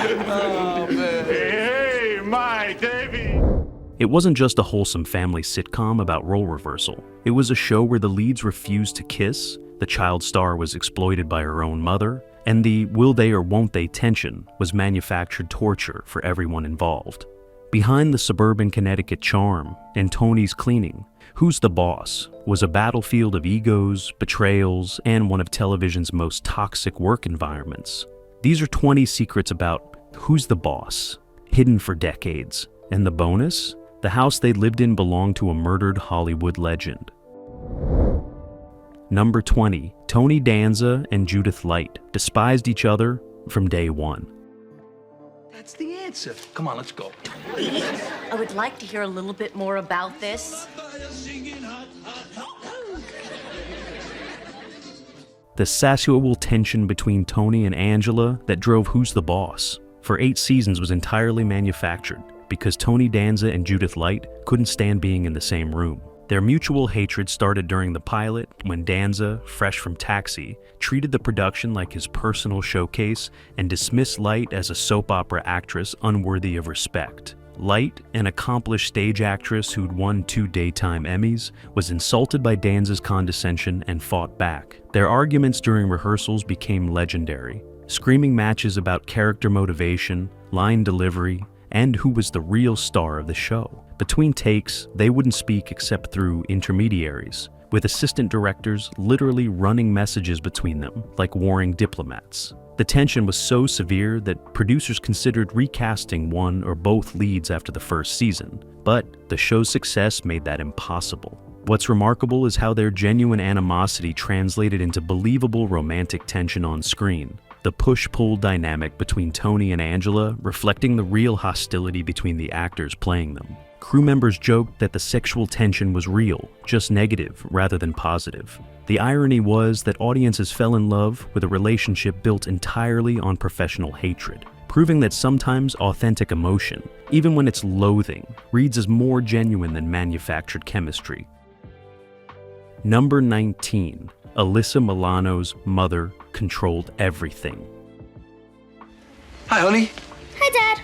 Oh, man. Hey, my Davy! It wasn't just a wholesome family sitcom about role reversal. It was a show where the leads refused to kiss, the child star was exploited by her own mother, and the will they or won't they tension was manufactured torture for everyone involved. Behind the suburban Connecticut charm and Tony's cleaning, Who's the Boss was a battlefield of egos, betrayals, and one of television's most toxic work environments. These are 20 secrets about Who's the Boss, hidden for decades. And the bonus? The house they lived in belonged to a murdered Hollywood legend. Number 20. Tony Danza and Judith Light despised each other from day one. That's the answer. Come on, let's go. Please, I would like to hear a little bit more about this. The sexual tension between Tony and Angela that drove Who's the Boss for 8 seasons was entirely manufactured because Tony Danza and Judith Light couldn't stand being in the same room. Their mutual hatred started during the pilot when Danza, fresh from Taxi, treated the production like his personal showcase and dismissed Light as a soap opera actress unworthy of respect. Light, an accomplished stage actress who'd won 2 daytime Emmys, was insulted by Danza's condescension and fought back. Their arguments during rehearsals became legendary, screaming matches about character motivation, line delivery, and who was the real star of the show. Between takes, they wouldn't speak except through intermediaries, with assistant directors literally running messages between them like warring diplomats. The tension was so severe that producers considered recasting one or both leads after the first season, but the show's success made that impossible. What's remarkable is how their genuine animosity translated into believable romantic tension on screen. The push-pull dynamic between Tony and Angela reflecting the real hostility between the actors playing them. Crew members joked that the sexual tension was real, just negative rather than positive. The irony was that audiences fell in love with a relationship built entirely on professional hatred, proving that sometimes authentic emotion, even when it's loathing, reads as more genuine than manufactured chemistry. Number 19. Alyssa Milano's mother controlled everything. Hi, honey. Hi, Dad.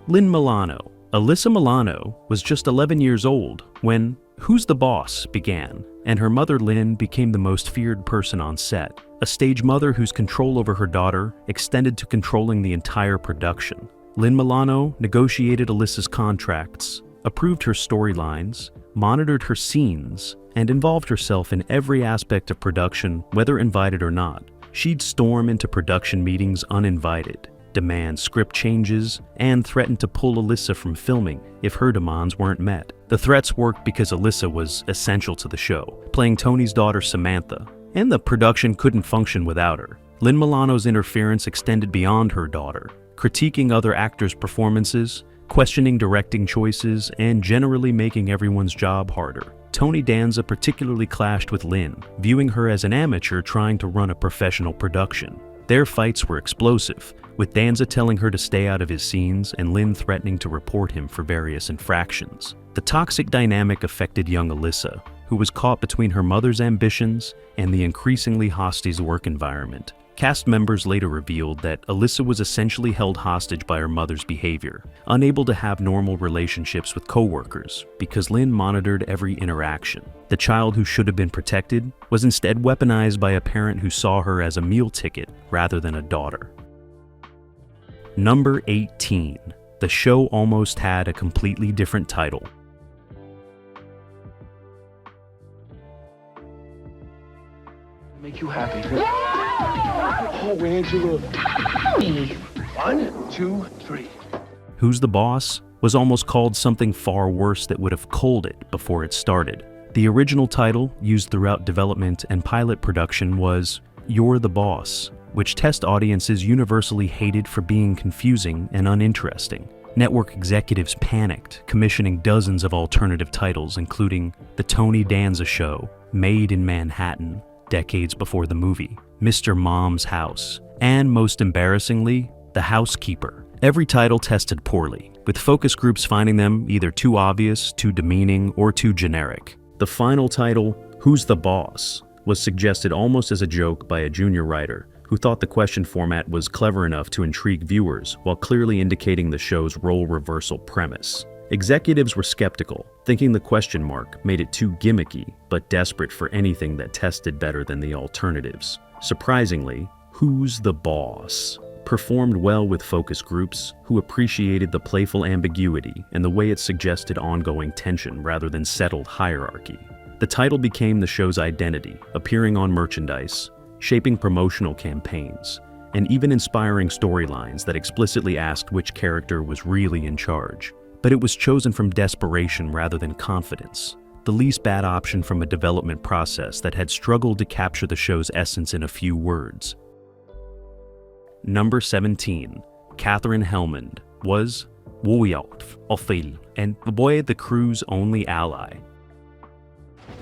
Lynn Milano. Alyssa Milano was just 11 years old when Who's the Boss began, and her mother Lynn became the most feared person on set, a stage mother whose control over her daughter extended to controlling the entire production. Lynn Milano negotiated Alyssa's contracts, approved her storylines, monitored her scenes, and involved herself in every aspect of production, whether invited or not. She'd storm into production meetings uninvited, demand script changes, and threaten to pull Alyssa from filming if her demands weren't met. The threats worked because Alyssa was essential to the show, playing Tony's daughter Samantha, and the production couldn't function without her. Lynn Milano's interference extended beyond her daughter, critiquing other actors' performances, questioning directing choices, and generally making everyone's job harder. Tony Danza particularly clashed with Lynn, viewing her as an amateur trying to run a professional production. Their fights were explosive, with Danza telling her to stay out of his scenes and Lynn threatening to report him for various infractions. The toxic dynamic affected young Alyssa, who was caught between her mother's ambitions and the increasingly hostile work environment. Cast members later revealed that Alyssa was essentially held hostage by her mother's behavior, unable to have normal relationships with coworkers because Lynn monitored every interaction. The child who should have been protected was instead weaponized by a parent who saw her as a meal ticket rather than a daughter. Number 18. The show almost had a completely different title. Make you happy. Oh, Angela. 1, 2, 3. Who's the Boss was almost called something far worse that would have culled it before it started. The original title, used throughout development and pilot production, was You're the Boss, which test audiences universally hated for being confusing and uninteresting. Network executives panicked, commissioning dozens of alternative titles, including The Tony Danza Show, Made in Manhattan, decades before the movie, Mr. Mom's House, and most embarrassingly, The Housekeeper. Every title tested poorly, with focus groups finding them either too obvious, too demeaning, or too generic. The final title, Who's the Boss, was suggested almost as a joke by a junior writer, who thought the question format was clever enough to intrigue viewers while clearly indicating the show's role reversal premise. Executives were skeptical, thinking the question mark made it too gimmicky, but desperate for anything that tested better than the alternatives. Surprisingly, Who's the Boss performed well with focus groups who appreciated the playful ambiguity and the way it suggested ongoing tension rather than settled hierarchy. The title became the show's identity, appearing on merchandise, shaping promotional campaigns, and even inspiring storylines that explicitly asked which character was really in charge. But it was chosen from desperation rather than confidence, the least bad option from a development process that had struggled to capture the show's essence in a few words. Number 17, Katherine Helmond, was Woyalf and the crew's only ally.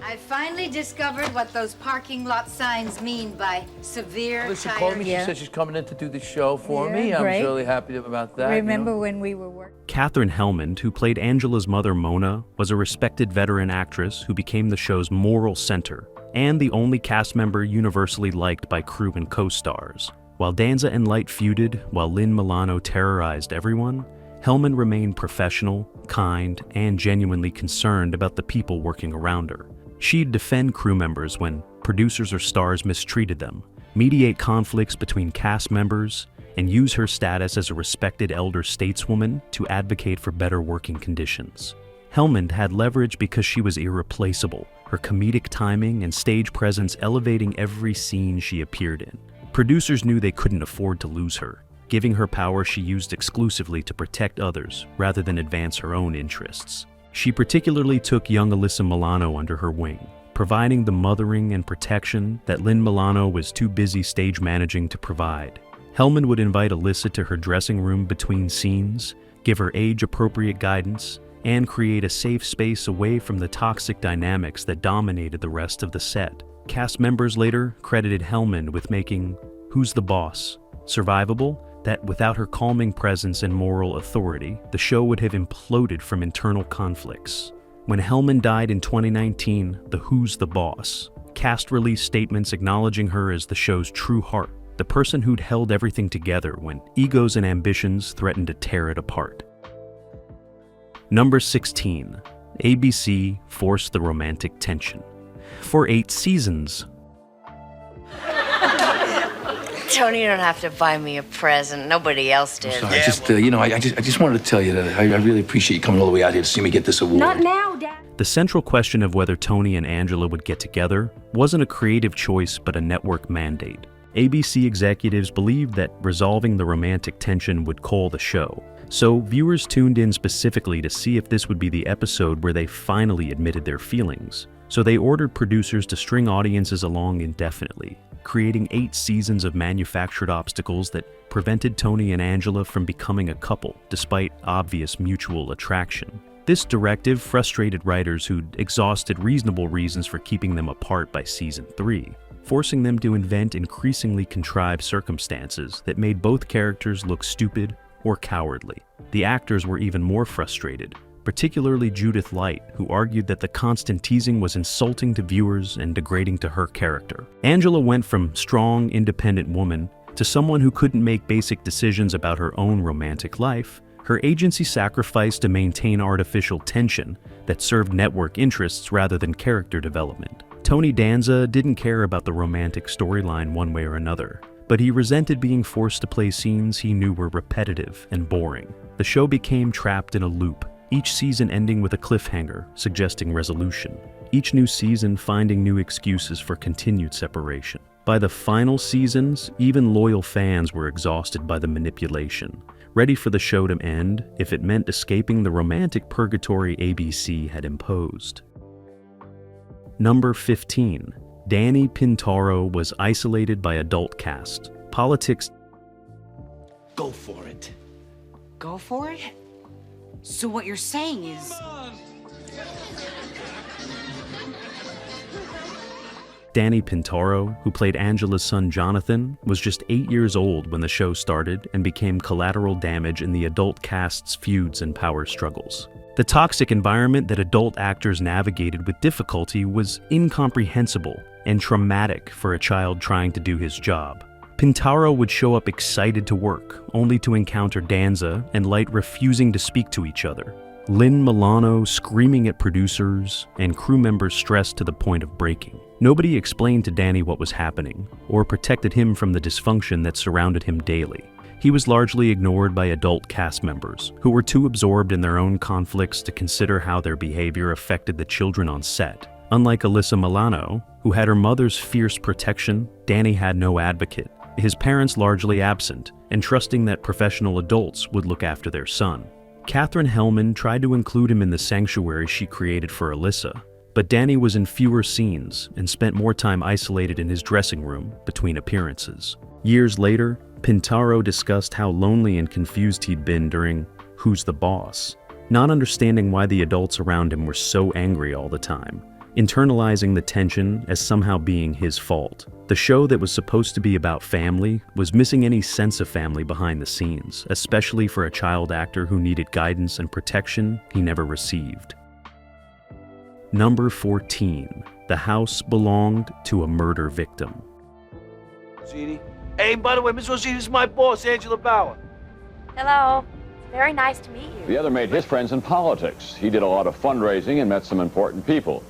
I finally discovered what those parking lot signs mean by severe She called me. She said she's coming in to do the show for me. I was really happy about that. Remember when we were working? Katherine Helmond, who played Angela's mother Mona, was a respected veteran actress who became the show's moral center and the only cast member universally liked by crew and co-stars. While Danza and Light feuded, while Lynn Milano terrorized everyone, Helmond remained professional, kind, and genuinely concerned about the people working around her. She'd defend crew members when producers or stars mistreated them, mediate conflicts between cast members, and use her status as a respected elder stateswoman to advocate for better working conditions. Helmond had leverage because she was irreplaceable, her comedic timing and stage presence elevating every scene she appeared in. Producers knew they couldn't afford to lose her, giving her power she used exclusively to protect others rather than advance her own interests. She particularly took young Alyssa Milano under her wing, providing the mothering and protection that Lynn Milano was too busy stage managing to provide. Helmond would invite Alyssa to her dressing room between scenes, give her age-appropriate guidance, and create a safe space away from the toxic dynamics that dominated the rest of the set. Cast members later credited Helmond with making Who's the Boss survivable, that without her calming presence and moral authority, the show would have imploded from internal conflicts. When Helmond died in 2019, the Who's the Boss cast released statements acknowledging her as the show's true heart, the person who'd held everything together when egos and ambitions threatened to tear it apart. Number 16, ABC forced the romantic tension. For 8 seasons, Tony, you don't have to buy me a present. Nobody else did. Sorry, I just wanted to tell you that I really appreciate you coming all the way out here to see me get this award. Not now, Dad. the central question of whether Tony and Angela would get together wasn't a creative choice but a network mandate. ABC executives believed that resolving the romantic tension would cull the show, so viewers tuned in specifically to see if this would be the episode where they finally admitted their feelings. So they ordered producers to string audiences along indefinitely, creating 8 seasons of manufactured obstacles that prevented Tony and Angela from becoming a couple, despite obvious mutual attraction. This directive frustrated writers who'd exhausted reasonable reasons for keeping them apart by season 3, forcing them to invent increasingly contrived circumstances that made both characters look stupid or cowardly. The actors were even more frustrated, particularly Judith Light, who argued that the constant teasing was insulting to viewers and degrading to her character. Angela went from strong, independent woman to someone who couldn't make basic decisions about her own romantic life. Her agency sacrificed to maintain artificial tension that served network interests rather than character development. Tony Danza didn't care about the romantic storyline one way or another, but he resented being forced to play scenes he knew were repetitive and boring. The show became trapped in a loop, each season ending with a cliffhanger suggesting resolution, each new season finding new excuses for continued separation. By the final seasons, even loyal fans were exhausted by the manipulation, ready for the show to end if it meant escaping the romantic purgatory ABC had imposed. Number 15. Danny Pintaro was isolated by adult cast. Politics. Go for it. Go for it? So what you're saying is... Danny Pintaro, who played Angela's son Jonathan, was just 8 years old when the show started and became collateral damage in the adult cast's feuds and power struggles. The toxic environment that adult actors navigated with difficulty was incomprehensible and traumatic for a child trying to do his job. Pintaro would show up excited to work, only to encounter Danza and Light refusing to speak to each other. Lynn Milano screaming at producers, and crew members stressed to the point of breaking. Nobody explained to Danny what was happening, or protected him from the dysfunction that surrounded him daily. He was largely ignored by adult cast members, who were too absorbed in their own conflicts to consider how their behavior affected the children on set. Unlike Alyssa Milano, who had her mother's fierce protection, Danny had no advocate, his parents largely absent, and trusting that professional adults would look after their son. Katherine Hellman tried to include him in the sanctuary she created for Alyssa, but Danny was in fewer scenes and spent more time isolated in his dressing room between appearances. Years later, Pintaro discussed how lonely and confused he'd been during Who's the Boss, not understanding why the adults around him were so angry all the time, internalizing the tension as somehow being his fault. The show that was supposed to be about family was missing any sense of family behind the scenes, especially for a child actor who needed guidance and protection he never received. Number 14. The house belonged to a murder victim. Jeannie? Hey, by the way, Miss Rosini, this is my boss, Angela Bauer. Hello. It's very nice to meet you. The other made his friends in politics. He did a lot of fundraising and met some important people.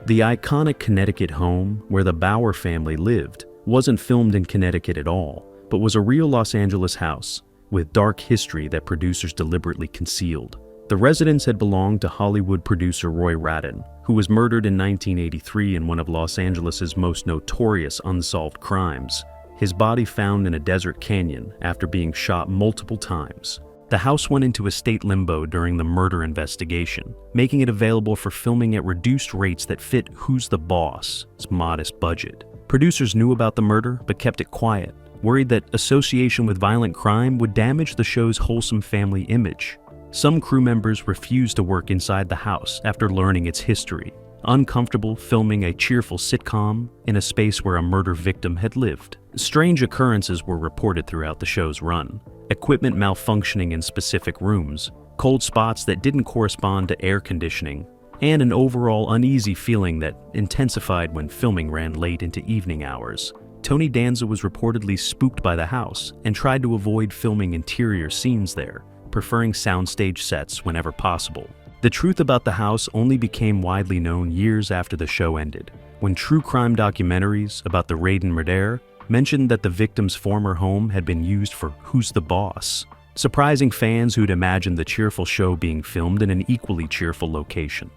The iconic Connecticut home where the Bauer family lived wasn't filmed in Connecticut at all, but was a real Los Angeles house with dark history that producers deliberately concealed. The residence had belonged to Hollywood producer Roy Radin, who was murdered in 1983 in one of Los Angeles's most notorious unsolved crimes, his body found in a desert canyon after being shot multiple times. The house went into a state limbo during the murder investigation, making it available for filming at reduced rates that fit Who's the Boss's modest budget. Producers knew about the murder but kept it quiet, worried that association with violent crime would damage the show's wholesome family image. Some crew members refused to work inside the house after learning its history, uncomfortable filming a cheerful sitcom in a space where a murder victim had lived. Strange occurrences were reported throughout the show's run. Equipment malfunctioning in specific rooms, cold spots that didn't correspond to air conditioning, and an overall uneasy feeling that intensified when filming ran late into evening hours. Tony Danza was reportedly spooked by the house and tried to avoid filming interior scenes there, preferring soundstage sets whenever possible. The truth about the house only became widely known years after the show ended, when true crime documentaries about the raid in Madère mentioned that the victim's former home had been used for Who's the Boss, surprising fans who'd imagined the cheerful show being filmed in an equally cheerful location.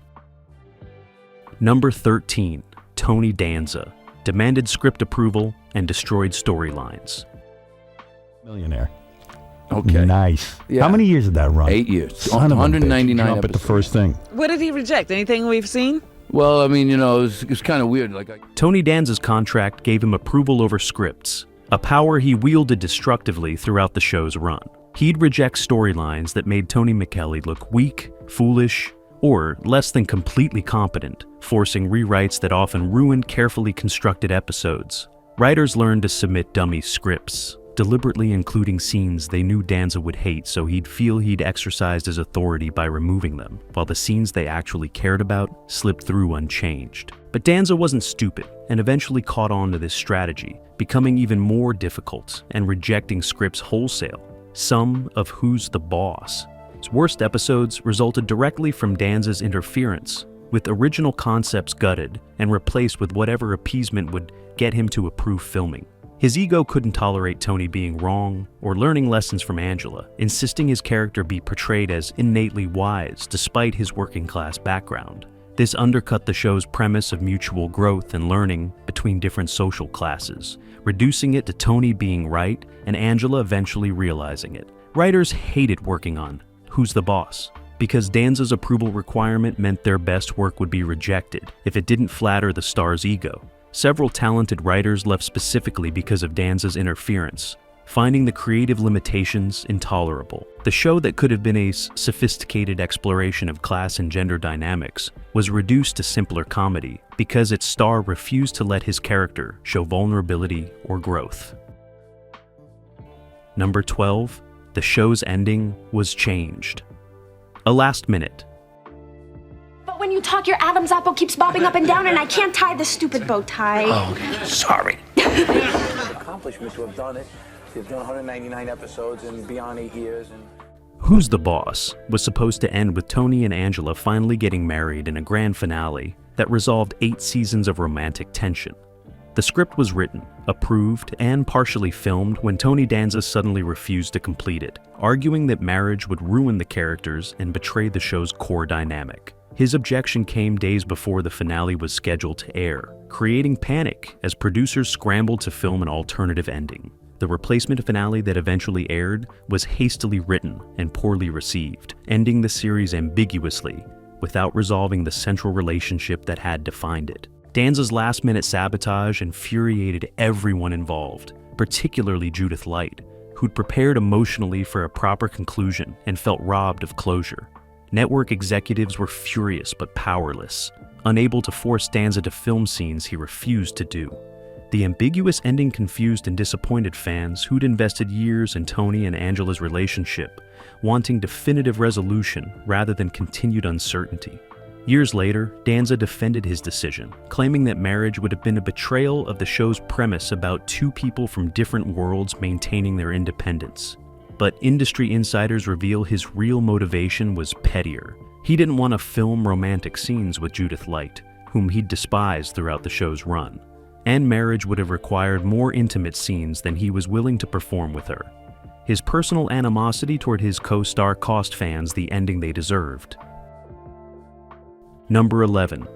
Number 13. Tony Danza demanded script approval and destroyed storylines. Millionaire. Okay. Nice. Yeah. How many years did that run? 8 years. Son of a 199 bitch. Jump at the first thing. What did he reject? Anything we've seen? Well, I mean, it was kind of weird. Tony Danza's contract gave him approval over scripts, a power he wielded destructively throughout the show's run. He'd reject storylines that made Tony McKelly look weak, foolish, or less than completely competent, forcing rewrites that often ruined carefully constructed episodes. Writers learned to submit dummy scripts, deliberately including scenes they knew Danza would hate so he'd feel he'd exercised his authority by removing them, while the scenes they actually cared about slipped through unchanged. But Danza wasn't stupid, and eventually caught on to this strategy, becoming even more difficult and rejecting scripts wholesale. Some of Who's the Boss? Its worst episodes resulted directly from Danza's interference, with original concepts gutted and replaced with whatever appeasement would get him to approve filming. His ego couldn't tolerate Tony being wrong or learning lessons from Angela, insisting his character be portrayed as innately wise despite his working-class background. This undercut the show's premise of mutual growth and learning between different social classes, reducing it to Tony being right and Angela eventually realizing it. Writers hated working on Who's the Boss? Because Danza's approval requirement meant their best work would be rejected if it didn't flatter the star's ego. Several talented writers left specifically because of Danza's interference, finding the creative limitations intolerable. The show that could have been a sophisticated exploration of class and gender dynamics was reduced to simpler comedy because its star refused to let his character show vulnerability or growth. Number 12. The show's ending was changed. A last minute. But when you talk, your Adam's apple keeps bobbing up and down, and I can't tie the stupid bow tie. Oh, okay. Sorry. accomplishment to have done it. They've done 199 episodes and beyond 8 years. And Who's the Boss was supposed to end with Tony and Angela finally getting married in a grand finale that resolved 8 seasons of romantic tension. The script was written, approved, and partially filmed when Tony Danza suddenly refused to complete it, arguing that marriage would ruin the characters and betray the show's core dynamic. His objection came days before the finale was scheduled to air, creating panic as producers scrambled to film an alternative ending. The replacement finale that eventually aired was hastily written and poorly received, ending the series ambiguously, without resolving the central relationship that had defined it. Danza's last-minute sabotage infuriated everyone involved, particularly Judith Light, who'd prepared emotionally for a proper conclusion and felt robbed of closure. Network executives were furious but powerless, unable to force Danza to film scenes he refused to do. The ambiguous ending confused and disappointed fans who'd invested years in Tony and Angela's relationship, wanting definitive resolution rather than continued uncertainty. Years later, Danza defended his decision, claiming that marriage would have been a betrayal of the show's premise about 2 people from different worlds maintaining their independence. But industry insiders reveal his real motivation was pettier. He didn't want to film romantic scenes with Judith Light, whom he'd despised throughout the show's run. And marriage would have required more intimate scenes than he was willing to perform with her. His personal animosity toward his co-star cost fans the ending they deserved. Number 11.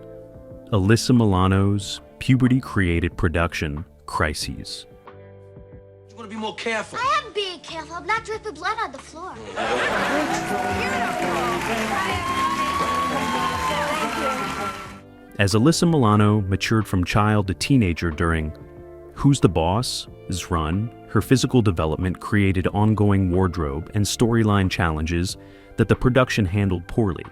Alyssa Milano's puberty-created production, Crises. You want to be more careful. I am being careful. I'm not dripping blood on the floor. As Alyssa Milano matured from child to teenager during Who's the Boss?'s run, her physical development created ongoing wardrobe and storyline challenges that the production handled poorly.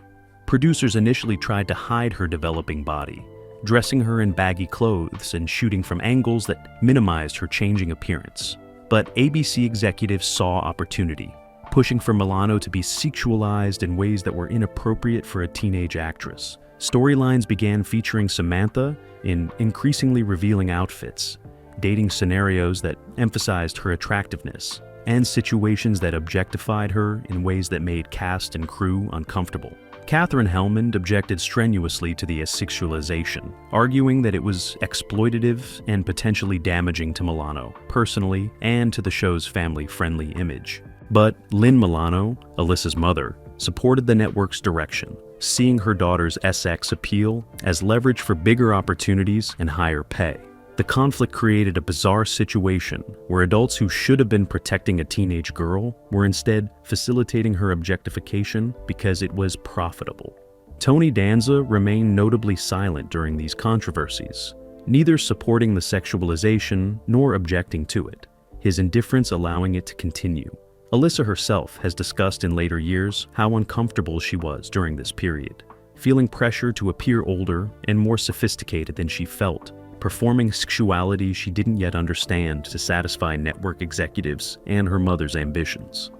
Producers initially tried to hide her developing body, dressing her in baggy clothes and shooting from angles that minimized her changing appearance. But ABC executives saw opportunity, pushing for Milano to be sexualized in ways that were inappropriate for a teenage actress. Storylines began featuring Samantha in increasingly revealing outfits, dating scenarios that emphasized her attractiveness, and situations that objectified her in ways that made cast and crew uncomfortable. Katherine Helmond objected strenuously to the sexualization, arguing that it was exploitative and potentially damaging to Milano, personally, and to the show's family-friendly image. But Lynn Milano, Alyssa's mother, supported the network's direction, seeing her daughter's sex appeal as leverage for bigger opportunities and higher pay. The conflict created a bizarre situation where adults who should have been protecting a teenage girl were instead facilitating her objectification because it was profitable. Tony Danza remained notably silent during these controversies, neither supporting the sexualization nor objecting to it, his indifference allowing it to continue. Alyssa herself has discussed in later years how uncomfortable she was during this period, feeling pressure to appear older and more sophisticated than she felt, performing sexuality she didn't yet understand to satisfy network executives and her mother's ambitions.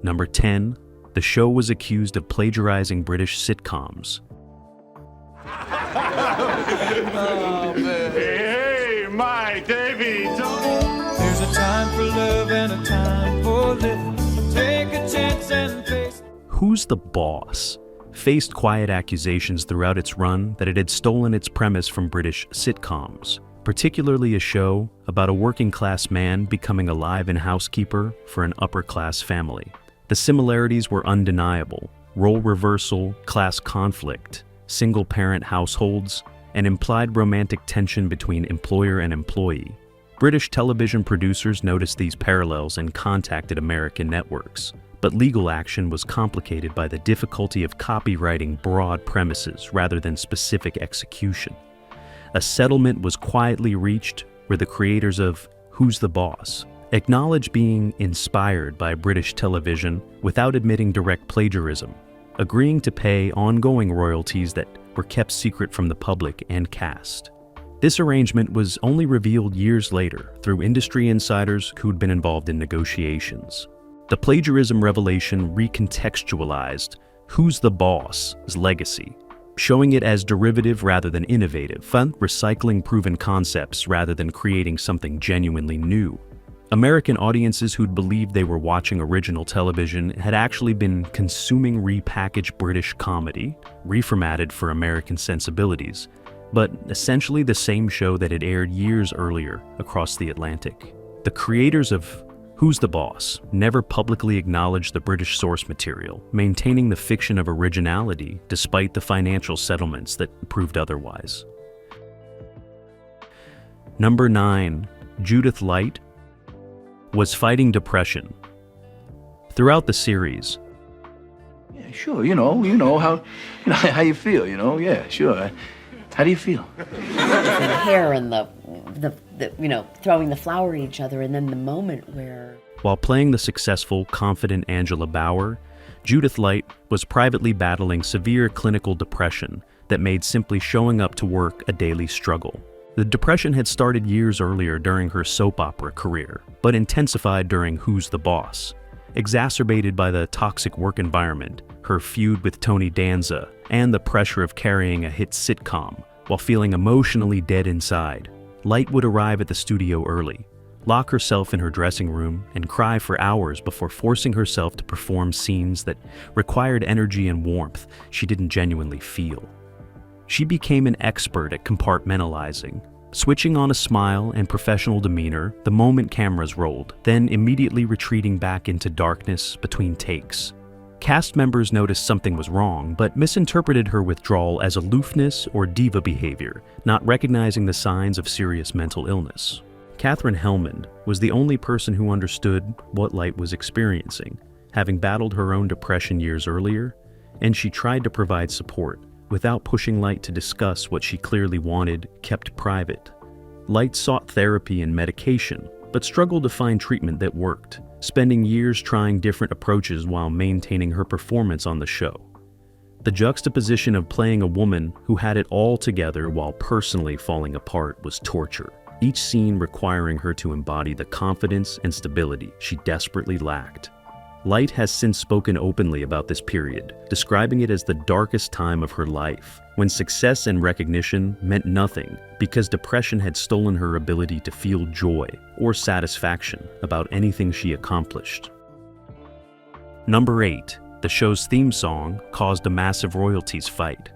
Number 10. The show was accused of plagiarizing British sitcoms. Oh, man. Hey, my Davy. There's a time for love and a time for living. Take a chance and face. Who's the Boss? Faced quiet accusations throughout its run that it had stolen its premise from British sitcoms, particularly a show about a working-class man becoming a live-in housekeeper for an upper-class family. The similarities were undeniable: role reversal, class conflict, single-parent households, and implied romantic tension between employer and employee. British television producers noticed these parallels and contacted American networks. But legal action was complicated by the difficulty of copywriting broad premises rather than specific execution. A settlement was quietly reached where the creators of Who's the Boss acknowledged being inspired by British television without admitting direct plagiarism, agreeing to pay ongoing royalties that were kept secret from the public and cast. This arrangement was only revealed years later through industry insiders who'd been involved in negotiations. The plagiarism revelation recontextualized Who's the Boss?'s legacy, showing it as derivative rather than innovative, fun recycling proven concepts rather than creating something genuinely new. American audiences who'd believed they were watching original television had actually been consuming repackaged British comedy, reformatted for American sensibilities, but essentially the same show that had aired years earlier across the Atlantic. The creators of Who's the Boss never publicly acknowledged the British source material, maintaining the fiction of originality despite the financial settlements that proved otherwise. Number 9. Judith Light was fighting depression. Throughout the series, Yeah, sure. You know how you feel. Yeah, sure. How do you feel? The hair and the throwing the flower at each other, and then the moment where... While playing the successful, confident Angela Bauer, Judith Light was privately battling severe clinical depression that made simply showing up to work a daily struggle. The depression had started years earlier during her soap opera career, but intensified during Who's the Boss, exacerbated by the toxic work environment, her feud with Tony Danza, and the pressure of carrying a hit sitcom. While feeling emotionally dead inside, Light would arrive at the studio early, lock herself in her dressing room, and cry for hours before forcing herself to perform scenes that required energy and warmth she didn't genuinely feel. She became an expert at compartmentalizing, switching on a smile and professional demeanor the moment cameras rolled, then immediately retreating back into darkness between takes. Cast members noticed something was wrong, but misinterpreted her withdrawal as aloofness or diva behavior, not recognizing the signs of serious mental illness. Katherine Helmond was the only person who understood what Light was experiencing, having battled her own depression years earlier, and she tried to provide support, without pushing Light to discuss what she clearly wanted kept private. Light sought therapy and medication, but struggled to find treatment that worked, spending years trying different approaches while maintaining her performance on the show. The juxtaposition of playing a woman who had it all together while personally falling apart was torture, each scene requiring her to embody the confidence and stability she desperately lacked. Light has since spoken openly about this period, describing it as the darkest time of her life, when success and recognition meant nothing because depression had stolen her ability to feel joy or satisfaction about anything she accomplished. Number 8. The show's theme song caused a massive royalties fight.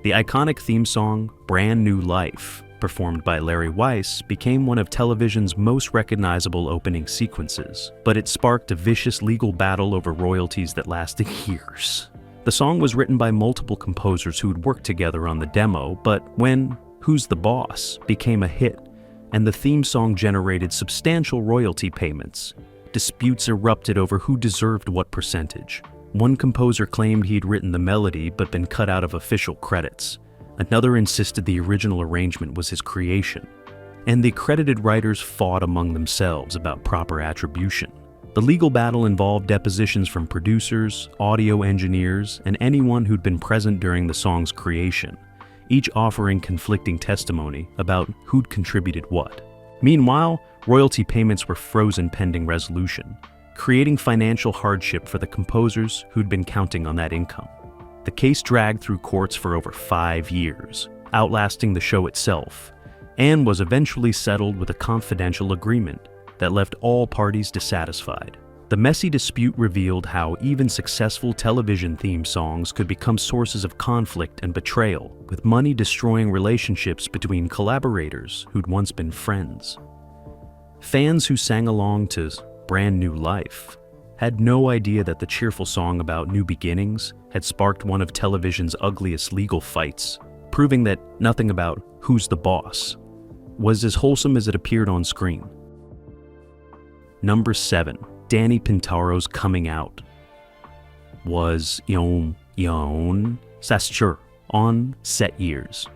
The iconic theme song, Brand New Life, performed by Larry Weiss, became one of television's most recognizable opening sequences, but it sparked a vicious legal battle over royalties that lasted years. The song was written by multiple composers who'd worked together on the demo, but when Who's the Boss became a hit, and the theme song generated substantial royalty payments, disputes erupted over who deserved what percentage. One composer claimed he'd written the melody but been cut out of official credits. Another insisted the original arrangement was his creation, and the credited writers fought among themselves about proper attribution. The legal battle involved depositions from producers, audio engineers, and anyone who'd been present during the song's creation, each offering conflicting testimony about who'd contributed what. Meanwhile, royalty payments were frozen pending resolution, creating financial hardship for the composers who'd been counting on that income. The case dragged through courts for over 5 years, outlasting the show itself, and was eventually settled with a confidential agreement that left all parties dissatisfied. The messy dispute revealed how even successful television theme songs could become sources of conflict and betrayal, with money destroying relationships between collaborators who'd once been friends. Fans who sang along to Brand New Life had no idea that the cheerful song about new beginnings had sparked one of television's ugliest legal fights, proving that nothing about Who's the Boss was as wholesome as it appeared on screen. Number 7. Danny Pintaro's coming out was yon sastur on set years.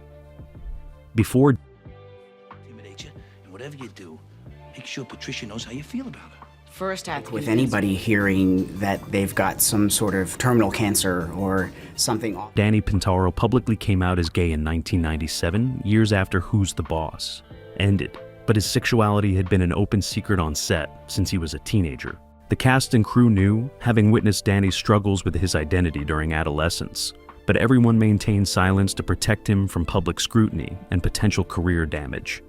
Before Intimidate you, and whatever you do, make sure Patricia knows how you feel about her. First, I have to with anybody hearing that they've got some sort of terminal cancer or something. Danny Pintaro publicly came out as gay in 1997, years after Who's the Boss ended, but his sexuality had been an open secret on set since he was a teenager. The cast and crew knew, having witnessed Danny's struggles with his identity during adolescence, but everyone maintained silence to protect him from public scrutiny and potential career damage.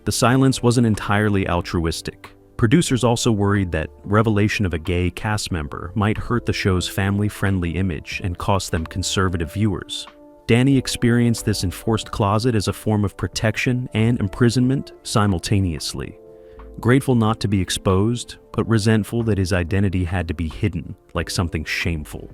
The silence wasn't entirely altruistic. Producers also worried that revelation of a gay cast member might hurt the show's family-friendly image and cost them conservative viewers. Danny experienced this enforced closet as a form of protection and imprisonment simultaneously. Grateful not to be exposed, but resentful that his identity had to be hidden, like something shameful.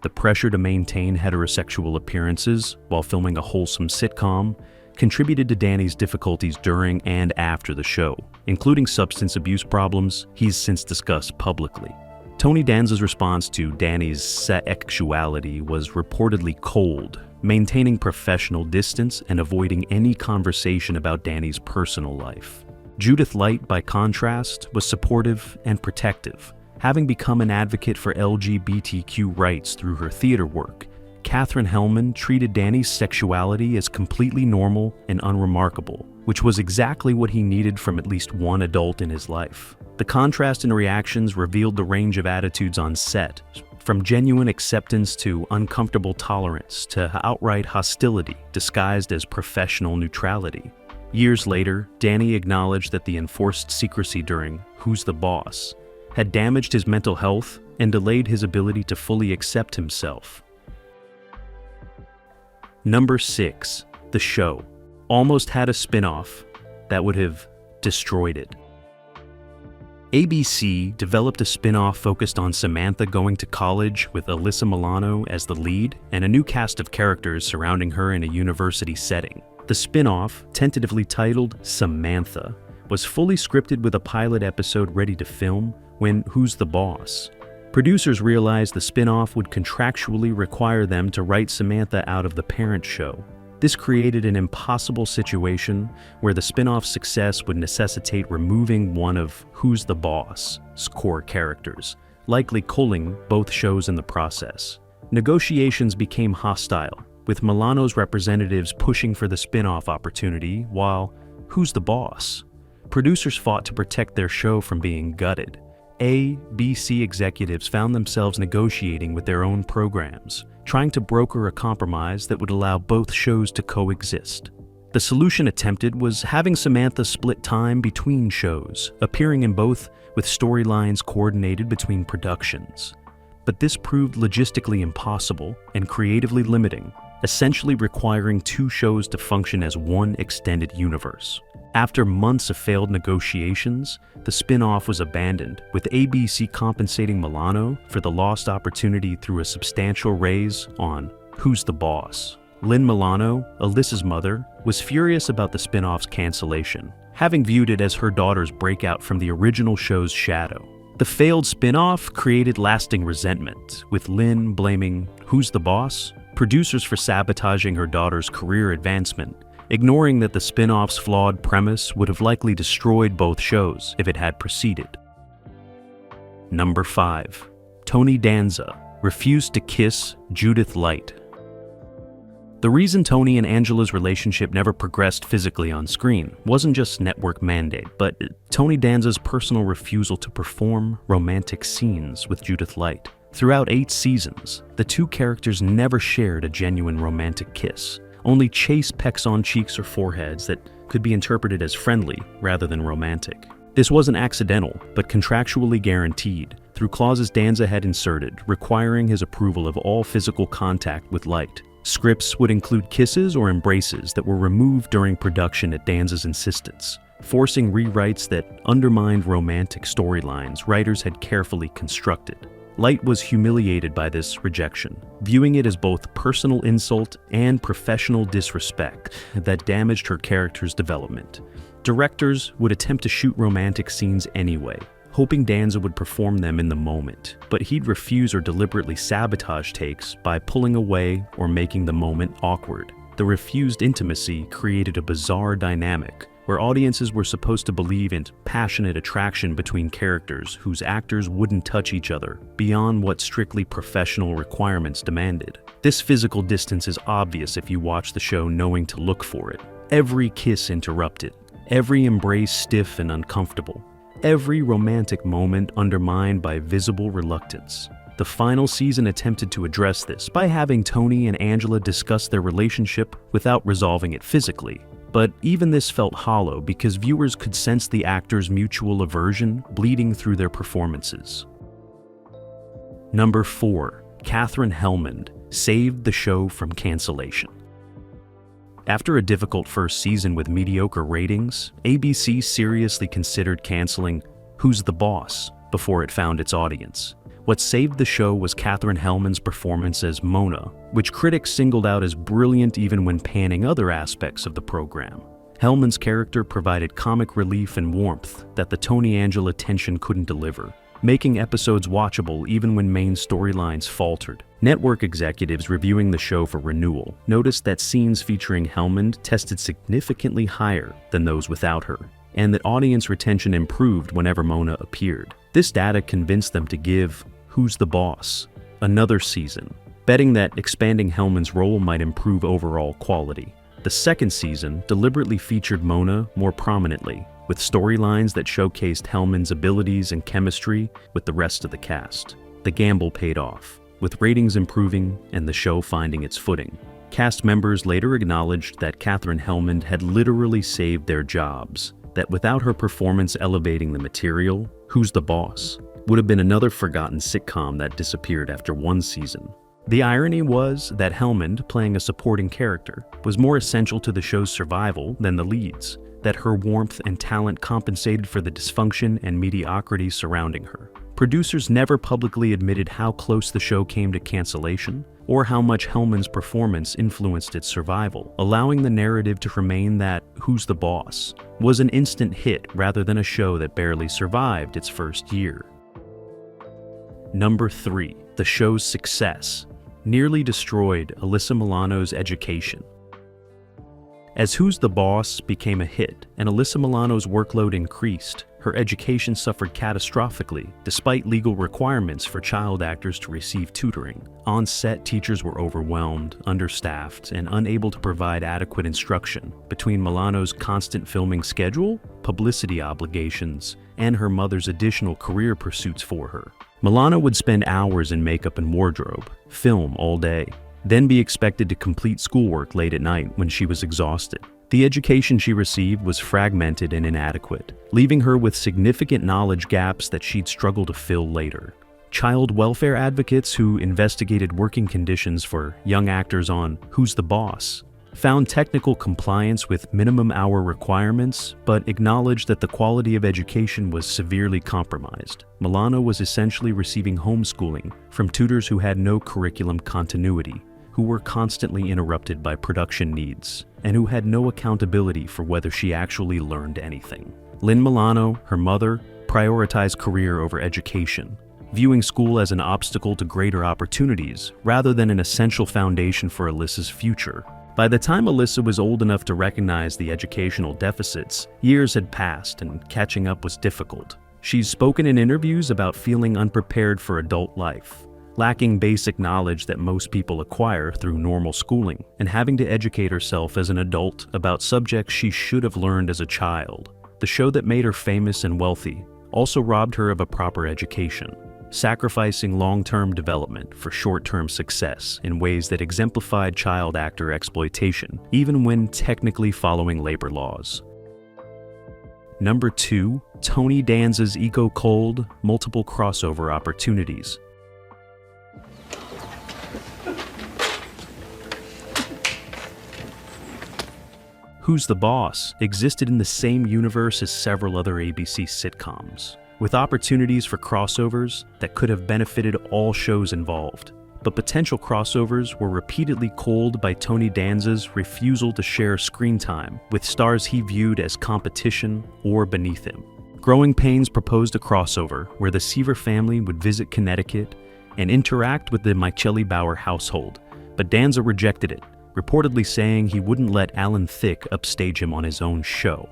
The pressure to maintain heterosexual appearances while filming a wholesome sitcom contributed to Danny's difficulties during and after the show, including substance abuse problems he's since discussed publicly. Tony Danza's response to Danny's sexuality was reportedly cold, maintaining professional distance and avoiding any conversation about Danny's personal life. Judith Light, by contrast, was supportive and protective. Having become an advocate for LGBTQ rights through her theater work, Katherine Hellman treated Danny's sexuality as completely normal and unremarkable, which was exactly what he needed from at least one adult in his life. The contrast in reactions revealed the range of attitudes on set, from genuine acceptance to uncomfortable tolerance to outright hostility disguised as professional neutrality. Years later, Danny acknowledged that the enforced secrecy during Who's the Boss had damaged his mental health and delayed his ability to fully accept himself. Number 6, The Show. Almost had a spin-off that would have destroyed it. ABC developed a spin-off focused on Samantha going to college with Alyssa Milano as the lead and a new cast of characters surrounding her in a university setting. The spin-off, tentatively titled Samantha, was fully scripted with a pilot episode ready to film when Who's the Boss? Producers realized the spin-off would contractually require them to write Samantha out of the parent show. This created an impossible situation where the spin-off's success would necessitate removing one of Who's the Boss?'s core characters, likely culling both shows in the process. Negotiations became hostile, with Milano's representatives pushing for the spin-off opportunity, while Who's the Boss? Producers fought to protect their show from being gutted. ABC executives found themselves negotiating with their own programs, trying to broker a compromise that would allow both shows to coexist. The solution attempted was having Samantha split time between shows, appearing in both with storylines coordinated between productions. But this proved logistically impossible and creatively limiting, essentially requiring two shows to function as one extended universe. After months of failed negotiations, the spin-off was abandoned, with ABC compensating Milano for the lost opportunity through a substantial raise on Who's the Boss? Lynn Milano, Alyssa's mother, was furious about the spin-off's cancellation, having viewed it as her daughter's breakout from the original show's shadow. The failed spin-off created lasting resentment, with Lynn blaming Who's the Boss? Producers for sabotaging her daughter's career advancement, ignoring that the spin-off's flawed premise would have likely destroyed both shows if it had proceeded. Number 5. Tony Danza refused to kiss Judith Light. The reason Tony and Angela's relationship never progressed physically on screen wasn't just network mandate, but Tony Danza's personal refusal to perform romantic scenes with Judith Light. Throughout 8 seasons, the two characters never shared a genuine romantic kiss. Only chase pecks on cheeks or foreheads that could be interpreted as friendly rather than romantic. This wasn't accidental, but contractually guaranteed through clauses Danza had inserted, requiring his approval of all physical contact with Light. Scripts would include kisses or embraces that were removed during production at Danza's insistence, forcing rewrites that undermined romantic storylines writers had carefully constructed. Light was humiliated by this rejection, viewing it as both personal insult and professional disrespect that damaged her character's development. Directors would attempt to shoot romantic scenes anyway, hoping Danza would perform them in the moment, but he'd refuse or deliberately sabotage takes by pulling away or making the moment awkward. The refused intimacy created a bizarre dynamic where audiences were supposed to believe in passionate attraction between characters whose actors wouldn't touch each other beyond what strictly professional requirements demanded. This physical distance is obvious if you watch the show knowing to look for it. Every kiss interrupted, every embrace stiff and uncomfortable. every romantic moment undermined by visible reluctance. The final season attempted to address this by having Tony and Angela discuss their relationship without resolving it physically. But even this felt hollow because viewers could sense the actors' mutual aversion bleeding through their performances. Number 4. Katherine Helmond saved the show from cancellation. After a difficult first season with mediocre ratings, ABC seriously considered canceling Who's the Boss before it found its audience. What saved the show was Katherine Helmond's performance as Mona, which critics singled out as brilliant even when panning other aspects of the program. Helmond's character provided comic relief and warmth that the Tony-Angela tension couldn't deliver, making episodes watchable even when main storylines faltered. Network executives reviewing the show for renewal noticed that scenes featuring Helmond tested significantly higher than those without her, and that audience retention improved whenever Mona appeared. This data convinced them to give Who's the Boss another season, betting that expanding Helmond's role might improve overall quality. The second season deliberately featured Mona more prominently, with storylines that showcased Helmond's abilities and chemistry with the rest of the cast. The gamble paid off, with ratings improving and the show finding its footing. Cast members later acknowledged that Katherine Helmond had literally saved their jobs, that without her performance elevating the material, Who's the Boss would have been another forgotten sitcom that disappeared after one season. The irony was that Helmond, playing a supporting character, was more essential to the show's survival than the leads, that her warmth and talent compensated for the dysfunction and mediocrity surrounding her. Producers never publicly admitted how close the show came to cancellation, or how much Helmond's performance influenced its survival, allowing the narrative to remain that Who's the Boss was an instant hit rather than a show that barely survived its first year. Number 3. The show's success nearly destroyed Alyssa Milano's education. As Who's the Boss became a hit and Alyssa Milano's workload increased, her education suffered catastrophically despite legal requirements for child actors to receive tutoring. On set, teachers were overwhelmed, understaffed, and unable to provide adequate instruction. Between Milano's constant filming schedule, publicity obligations, and her mother's additional career pursuits for her, Milano would spend hours in makeup and wardrobe, film all day, then be expected to complete schoolwork late at night when she was exhausted. The education she received was fragmented and inadequate, leaving her with significant knowledge gaps that she'd struggle to fill later. Child welfare advocates who investigated working conditions for young actors on Who's the Boss found technical compliance with minimum hour requirements, but acknowledged that the quality of education was severely compromised. Milano was essentially receiving homeschooling from tutors who had no curriculum continuity, who were constantly interrupted by production needs, and who had no accountability for whether she actually learned anything. Lynn Milano, her mother, prioritized career over education, viewing school as an obstacle to greater opportunities rather than an essential foundation for Alyssa's future. By the time Alyssa was old enough to recognize the educational deficits, years had passed and catching up was difficult. She's spoken in interviews about feeling unprepared for adult life, lacking basic knowledge that most people acquire through normal schooling, and having to educate herself as an adult about subjects she should have learned as a child. The show that made her famous and wealthy also robbed her of a proper education, sacrificing long-term development for short-term success in ways that exemplified child actor exploitation, even when technically following labor laws. Number 2. Tony Danza's ego-cold, multiple crossover opportunities. Who's the Boss existed in the same universe as several other ABC sitcoms, with opportunities for crossovers that could have benefited all shows involved. But potential crossovers were repeatedly culled by Tony Danza's refusal to share screen time with stars he viewed as competition or beneath him. Growing Pains proposed a crossover where the Seaver family would visit Connecticut and interact with the Micheli Bauer household, but Danza rejected it, reportedly saying he wouldn't let Alan Thicke upstage him on his own show.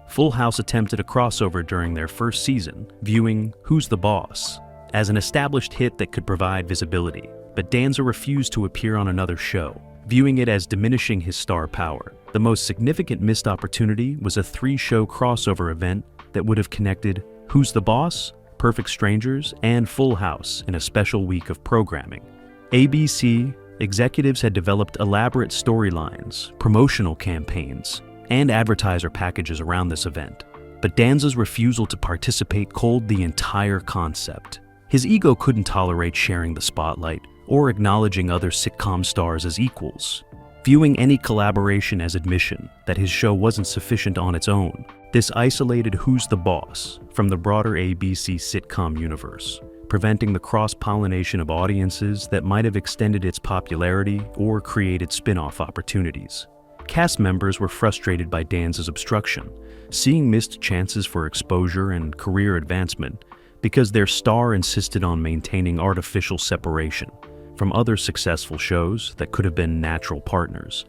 Full House attempted a crossover during their first season, viewing Who's the Boss as an established hit that could provide visibility, but Danza refused to appear on another show, viewing it as diminishing his star power. The most significant missed opportunity was a 3-show crossover event that would have connected Who's the Boss?, Perfect Strangers, and Full House in a special week of programming. ABC executives had developed elaborate storylines, promotional campaigns, and advertiser packages around this event. But Danza's refusal to participate cold the entire concept. His ego couldn't tolerate sharing the spotlight or acknowledging other sitcom stars as equals, viewing any collaboration as admission that his show wasn't sufficient on its own. This isolated Who's the Boss from the broader ABC sitcom universe, preventing the cross-pollination of audiences that might have extended its popularity or created spin-off opportunities. Cast members were frustrated by Danza's obstruction, seeing missed chances for exposure and career advancement because their star insisted on maintaining artificial separation from other successful shows that could have been natural partners.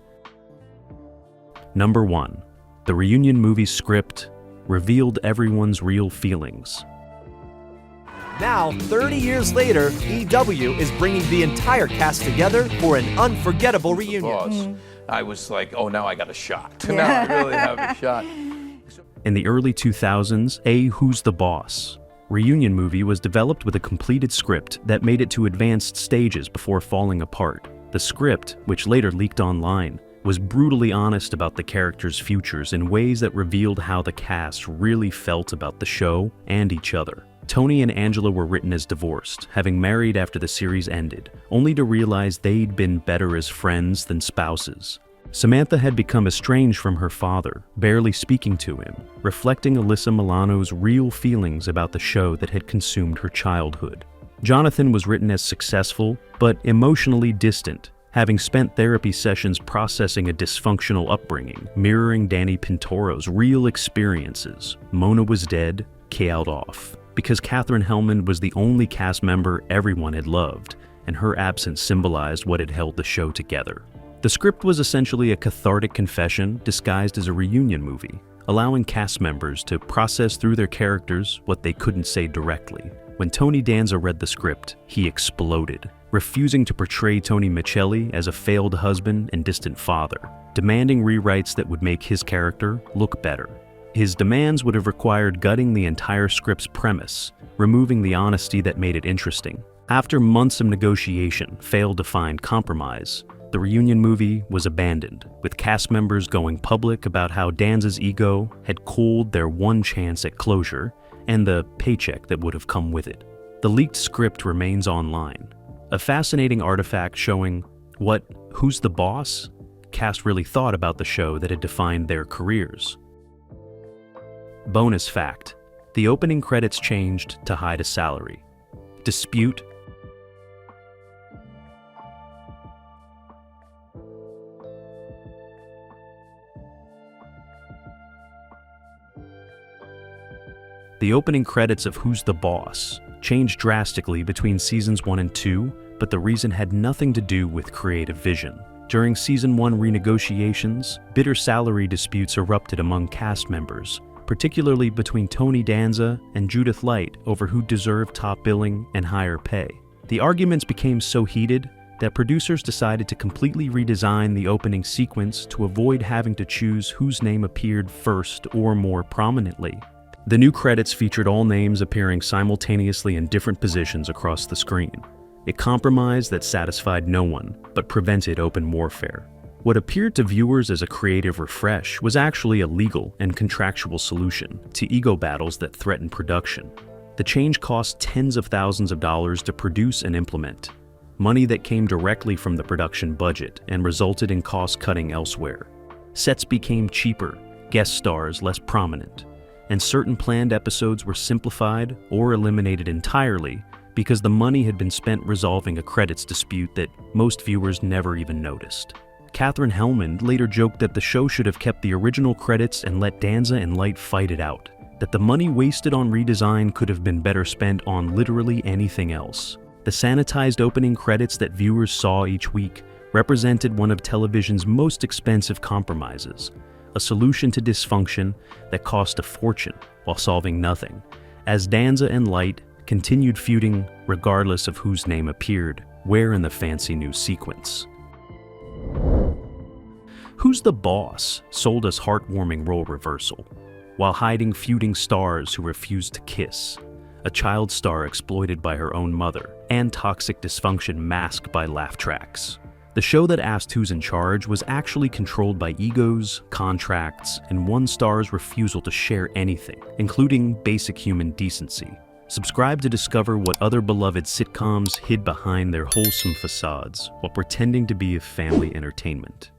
Number 1. The reunion movie script revealed everyone's real feelings. Now, 30 years later, EW is bringing the entire cast together for an unforgettable reunion. I was like, oh, now I got a shot. Now I really have a shot. In the early 2000s, a Who's the Boss? Reunion movie was developed with a completed script that made it to advanced stages before falling apart. The script, which later leaked online, was brutally honest about the characters' futures in ways that revealed how the cast really felt about the show and each other. Tony and Angela were written as divorced, having married after the series ended, only to realize they'd been better as friends than spouses. Samantha had become estranged from her father, barely speaking to him, reflecting Alyssa Milano's real feelings about the show that had consumed her childhood. Jonathan was written as successful, but emotionally distant, having spent therapy sessions processing a dysfunctional upbringing, mirroring Danny Pintoro's real experiences. Mona was dead, killed off, because Katherine Hellman was the only cast member everyone had loved, and her absence symbolized what had held the show together. The script was essentially a cathartic confession disguised as a reunion movie, allowing cast members to process through their characters what they couldn't say directly. When Tony Danza read the script, he exploded, refusing to portray Tony Micheli as a failed husband and distant father, demanding rewrites that would make his character look better. His demands would have required gutting the entire script's premise, removing the honesty that made it interesting. After months of negotiation failed to find compromise, the reunion movie was abandoned, with cast members going public about how Danza's ego had cooled their one chance at closure and the paycheck that would have come with it. The leaked script remains online, a fascinating artifact showing what Who's the Boss? Cast really thought about the show that had defined their careers. Bonus fact: the opening credits changed to hide a salary. Dispute. The opening credits of Who's the Boss? Changed drastically between seasons 1 and 2, but the reason had nothing to do with creative vision. During season 1 renegotiations, bitter salary disputes erupted among cast members, particularly between Tony Danza and Judith Light over who deserved top billing and higher pay. The arguments became so heated that producers decided to completely redesign the opening sequence to avoid having to choose whose name appeared first or more prominently. The new credits featured all names appearing simultaneously in different positions across the screen, a compromise that satisfied no one but prevented open warfare. What appeared to viewers as a creative refresh was actually a legal and contractual solution to ego battles that threatened production. The change cost tens of thousands of dollars to produce and implement, money that came directly from the production budget and resulted in cost-cutting elsewhere. Sets became cheaper, guest stars less prominent, and certain planned episodes were simplified or eliminated entirely because the money had been spent resolving a credits dispute that most viewers never even noticed. Katherine Hellman later joked that the show should have kept the original credits and let Danza and Light fight it out, that the money wasted on redesign could have been better spent on literally anything else. The sanitized opening credits that viewers saw each week represented one of television's most expensive compromises, a solution to dysfunction that cost a fortune while solving nothing, as Danza and Light continued feuding regardless of whose name appeared where in the fancy new sequence. Who's the Boss? Sold us heartwarming role reversal. while hiding feuding stars who refused to kiss, a child star exploited by her own mother, and toxic dysfunction masked by laugh tracks. The show that asked who's in charge was actually controlled by egos, contracts, and one star's refusal to share anything, including basic human decency. Subscribe to discover what other beloved sitcoms hid behind their wholesome facades while pretending to be a family entertainment.